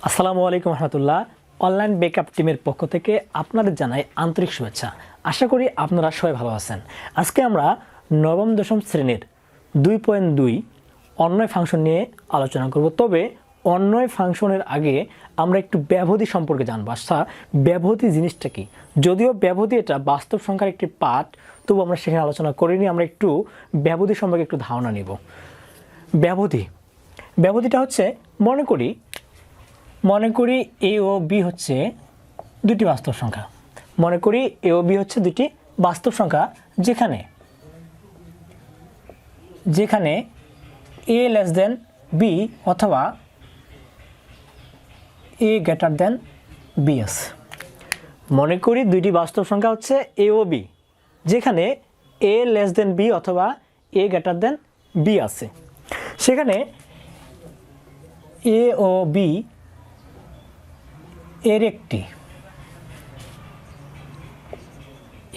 আসসালামু আলাইকুম রহমতুল্লাহ। Online backup টিমের পক্ষ থেকে আপনাদের জানাই আন্তরিক শুভেচ্ছা। আশা করি আপনারা সবাই ভালো আছেন। আজকে আমরা নবম-দশম শ্রেণীর 2.2 অন্বয় ফাংশন নিয়ে আলোচনা করব। তবে অন্বয় ফাংশনের আগে আমরা একটু ব্যবধি সম্পর্কে জানবো। আচ্ছা, ব্যবধি জিনিসটা কি? যদিও ব্যবধি এটা বাস্তব সংখ্যার একটি পার্ট, তবু আমরা সেখানে আলোচনা করিনি। আমরা একটু ব্যবধি সম্পর্কে একটু ধারণা নিব। ব্যবধিটা হচ্ছে, মনে করি এ ও বি হচ্ছে দুটি বাস্তব সংখ্যা। মনে করি এ ও বি হচ্ছে দুটি বাস্তব সংখ্যা যেখানে এ লেস দেন বি অথবা এ গ্রেটার দেন বি আছে। মনে করি দুইটি বাস্তব সংখ্যা হচ্ছে এ ও বি, যেখানে এ লেস দেন বি অথবা এ গ্রেটার দেন বি আছে। সেখানে এ ও বি এর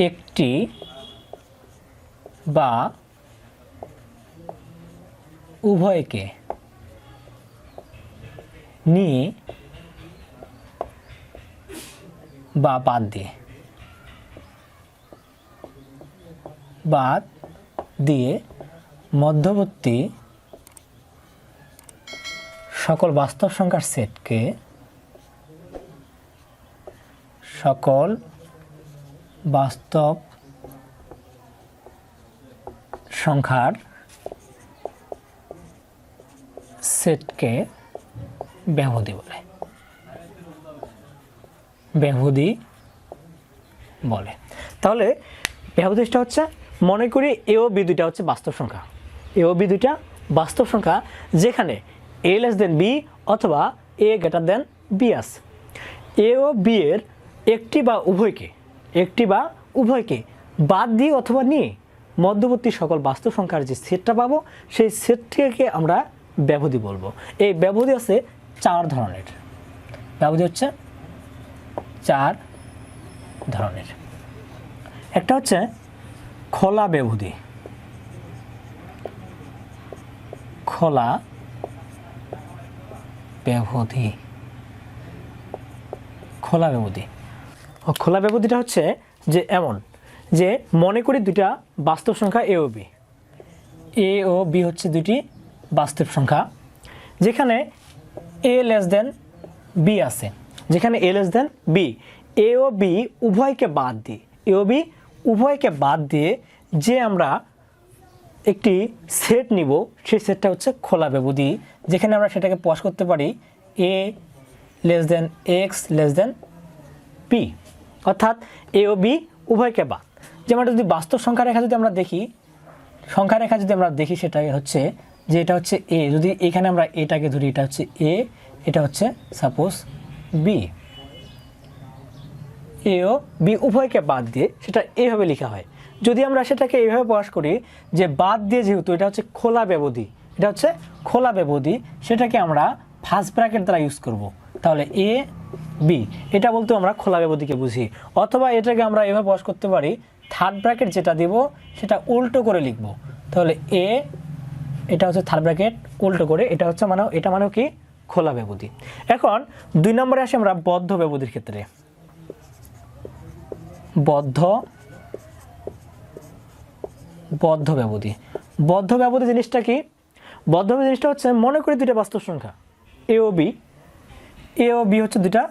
একটি বা উভয়কে নিয়ে বা বাদ দিয়ে মধ্যবর্তী সকল বাস্তব সংখ্যার সেটকে ব্যবধি বলে। তাহলে ব্যবধিটা হচ্ছে, মনে করি এ ও বি দুইটা হচ্ছে বাস্তব সংখ্যা। এ ও বি দুইটা বাস্তব সংখ্যা যেখানে এ লেস দেন বি অথবা এ গ্রেটার দেন বি আছে। এ ও বি এর একটি বা উভয়কে বাদ দিয়ে অথবা নিয়ে মধ্যবর্তী সকল বাস্তব সংখ্যার যে সেটটা পাবো, সেই সেটটিকে আমরা ব্যবধি বলবো। এই ব্যবধি আছে চার ধরনের। একটা হচ্ছে খোলা ব্যবধি। খোলা ব্যবধিটা হচ্ছে যে এমন যে, মনে করি দুইটা বাস্তব সংখ্যা এ ও বি হচ্ছে দুইটি বাস্তব সংখ্যা যেখানে এ লেস দেন বি আছে। যেখানে A less than B, A O B উভয়কে বাদ দিয়ে যে আমরা একটি সেট নিব, সেই সেটটা হচ্ছে খোলা ব্যবধি, যেখানে আমরা সেটাকে প্রকাশ করতে পারি A less than X less than P, অর্থাৎ এ ও বি উভয়কে বাদ। যেমন যদি বাস্তব সংখ্যা রেখা যদি আমরা দেখি, সেটা হচ্ছে যে এটা হচ্ছে এ। যদি এখানে আমরা এটাকে ধরি, এটা হচ্ছে এ, এটা হচ্ছে সাপোজ বি। এ ও বি উভয়কে বাদ দিয়ে সেটা এইভাবে লেখা হয়। যদি আমরা সেটাকে এইভাবে প্রকাশ করি যে বাদ দিয়ে, যেহেতু এটা হচ্ছে খোলা ব্যবধি, সেটাকে আমরা ফার্স্ট ব্র্যাকেট দ্বারা ইউজ করব। তাহলে এ বি এটা বলতে আমরা খোলা ব্যবধিকে বুঝি। অথবা এটাকে আমরা এভাবে প্রকাশ করতে পারি, থার্ড ব্র্যাকেট যেটা দিব সেটা উল্টো করে লিখব। তাহলে এটা হচ্ছে থার্ড ব্র্যাকেট উল্টো করে, এটা মানেও কি খোলা ব্যবধি। এখন 2 নম্বরে আসি আমরা বদ্ধ ব্যবধির ক্ষেত্রে। বদ্ধ ব্যবধি জিনিসটা কি? বদ্ধ ব্যবধি জিনিসটা হচ্ছে, মনে করি দুইটা বাস্তব সংখ্যা এ ও বি হচ্ছে দুইটা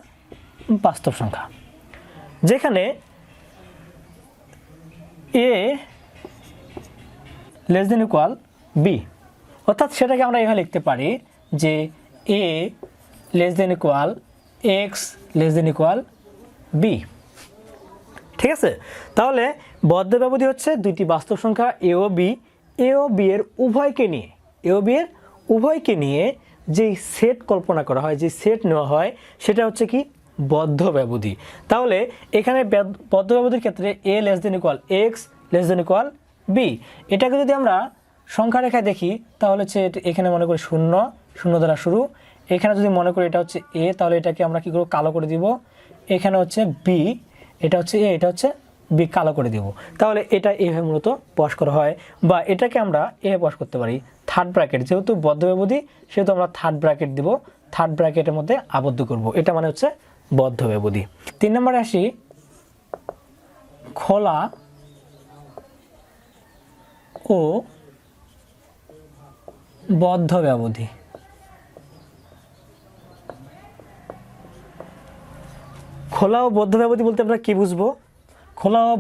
বাস্তব সংখ্যা যেখানে A less than equal B. অর্থাৎ সেটাকে আমরা এভাবে লিখতে পারি যে A less than equal X less than equal B. ঠিক আছে? তাহলে বদ্ধ ব্যবধি হচ্ছে দুইটি বাস্তব সংখ্যা এ ও বি এর উভয়কে নিয়ে যেই সেট কল্পনা করা হয়, যে সেট নেওয়া হয়, সেটা হচ্ছে কি বদ্ধ ব্যবধি। তাহলে এখানে বদ্ধ ব্যবধির ক্ষেত্রে A less than equal X less than equal B, এটাকে যদি আমরা সংখ্যা রেখায় দেখি, তাহলে হচ্ছে এখানে মনে করি শূন্য দ্বারা শুরু। এখানে যদি মনে করি এটা হচ্ছে এ, তাহলে এটাকে আমরা কি করব, কালো করে দিব। এখানে হচ্ছে বি, এটা হচ্ছে এ, এটা হচ্ছে বি, কালো করে দিব। তাহলে এটা এইভাবে মূলত প্রকাশ করা হয়, বা এটাকে আমরা এভাবে প্রকাশ করতে পারি থার্ড ব্র্যাকেট। যেহেতু বদ্ধ ব্যবধি, সেহেতু আমরা থার্ড ব্র্যাকেট দিব। থার্ড ব্র্যাকেটের মধ্যে আবদ্ধ করব, এটা মানে হচ্ছে বদ্ধ ব্যবধি। 3 নম্বরে আসি, খোলা ও বদ্ধ ব্যবধি। খোলা ও বদ্ধ ব্যবধি বলতে আমরা কি বুঝবো? খোলা ও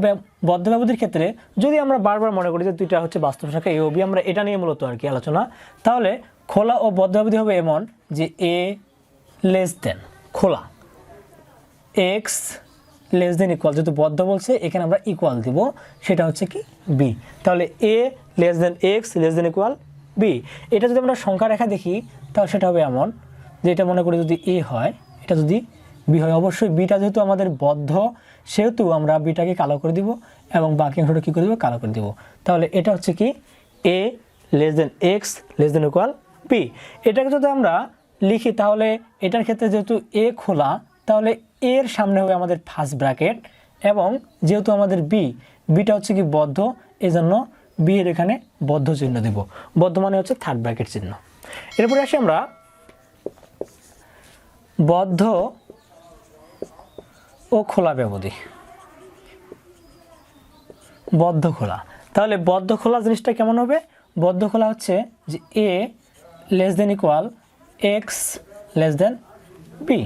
বদ্ধ ব্যবধির ক্ষেত্রে যদি আমরা বারবার মনে করি যে দুইটা হচ্ছে বাস্তব সংখ্যা এ ও বি, আমরা এটা নিয়ে মূলত আর কি আলোচনা, তাহলে খোলা ও বদ্ধ ব্যবধি হবে এমন যে এ লেস দেন খোলা, এক্স লেস দেন ইকুয়াল, যেহেতু বদ্ধ বলছে এখানে আমরা ইকুয়াল দিব, সেটা হচ্ছে কি বি। তাহলে A less than X less than equal B. এটা যদি আমরা সংখ্যা রেখা দেখি তাহলে সেটা হবে এমন যে এটা মনে করি যদি এ হয়, এটা যদি বি হয়, অবশ্যই বিটা যেহেতু আমাদের বদ্ধ সেহেতু আমরা বিটাকে কালো করে দিব এবং বাকি অংশটা কী করে দেবো? কালো করে দেবো। তাহলে এটা হচ্ছে কি A less than X less than equal B. এটাকে যদি আমরা লিখি তাহলে এটার ক্ষেত্রে যেহেতু এ খোলা, তাহলে এর সামনে হবে আমাদের ফার্স্ট ব্র্যাকেট, এবং যেহেতু আমাদের বিটা হচ্ছে কি বদ্ধ, এই জন্য বি এর এখানে বদ্ধ চিহ্ন দেব। বদ্ধ মানে হচ্ছে থার্ড ব্র্যাকেট চিহ্ন। এরপরে আসি আমরা বদ্ধ ও খোলা ব্যবধি। বদ্ধ খোলা, তাহলে বদ্ধ খোলা জিনিসটা কেমন হবে? বদ্ধ খোলা হচ্ছে যে A less than equal X less than B,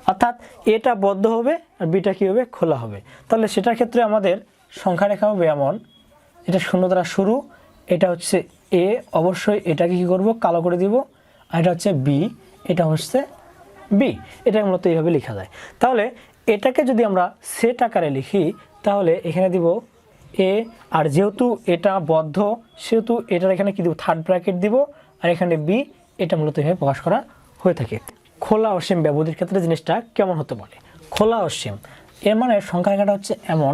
অর্থাৎ এটা বদ্ধ হবে আর বিটা কী হবে? খোলা হবে। তাহলে সেটার ক্ষেত্রে আমাদের সংখ্যা রেখা হবে এমন, এটা শূন্য দ্বারা শুরু, এটা হচ্ছে এ, অবশ্যই এটাকে কী করব? কালো করে দিব, আর এটা হচ্ছে বি, এটা হচ্ছে বি। এটা মূলত এইভাবে লেখা যায়। তাহলে এটাকে যদি আমরা সেট আকারে লিখি তাহলে এখানে দিব এ, আর যেহেতু এটা বদ্ধ সেহেতু এটার এখানে কি দিব? থার্ড ব্র্যাকেট দিব, আর এখানে বি। এটা মূলত এভাবে প্রকাশ করা হয়ে থাকে। খোলা অসীম ব্যবধির ক্ষেত্রে জিনিসটা কেমন হতে পারে? খোলা অসীম এর মানে সংখ্যা রেখাটা হচ্ছে এমন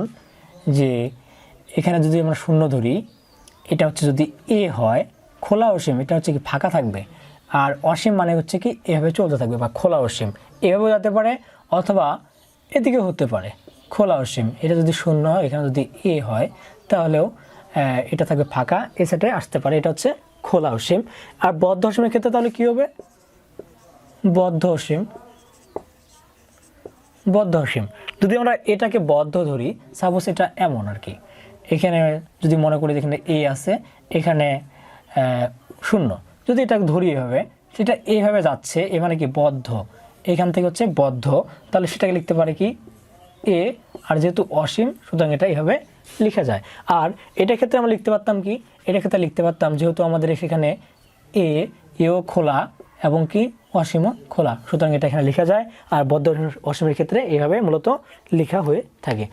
যে এখানে যদি আমরা শূন্য ধরি, এটা হচ্ছে যদি এ হয়, খোলা অসীম এটা হচ্ছে কি ফাঁকা থাকবে, আর অসীম মানে হচ্ছে কি এভাবে চলতে থাকবে, বা খোলা অসীম এভাবেও যেতে পারে অথবা এদিকে হতে পারে। খোলা অসীম এটা যদি শূন্য হয়, এখানে যদি এ হয় তাহলেও এটা থাকবে ফাঁকা, এ সাইডে আসতে পারে, এটা হচ্ছে খোলা অসীম। আর বদ্ধ অসীমের ক্ষেত্রে তাহলে কী হবে? বদ্ধ অসীম। বদ্ধ অসীম যদি আমরা এটাকে বদ্ধ ধরি, সাপোজ এটা এমন আর কি, এখানে যদি মনে করি এখানে এ আছে, এখানে শূন্য, যদি এটাকে ধরি এভাবে, সেটা এইভাবে যাচ্ছে, এ মানে কি বদ্ধ, এখান থেকে হচ্ছে বদ্ধ, তাহলে সেটাকে লিখতে পারে কি এ, আর যেহেতু অসীম সুতরাং এটা এইভাবে লেখা যায়। আর এটার ক্ষেত্রে আমরা লিখতে পারতাম কি? এটার ক্ষেত্রে লিখতে পারতাম যেহেতু আমাদের এখানে এও খোলা এবং কি অসীমও খোলা, সুতরাং এটা এখানে লেখা যায়। আর বদ্ধ অসীমের ক্ষেত্রে এইভাবে মূলত লেখা হয়ে থাকে।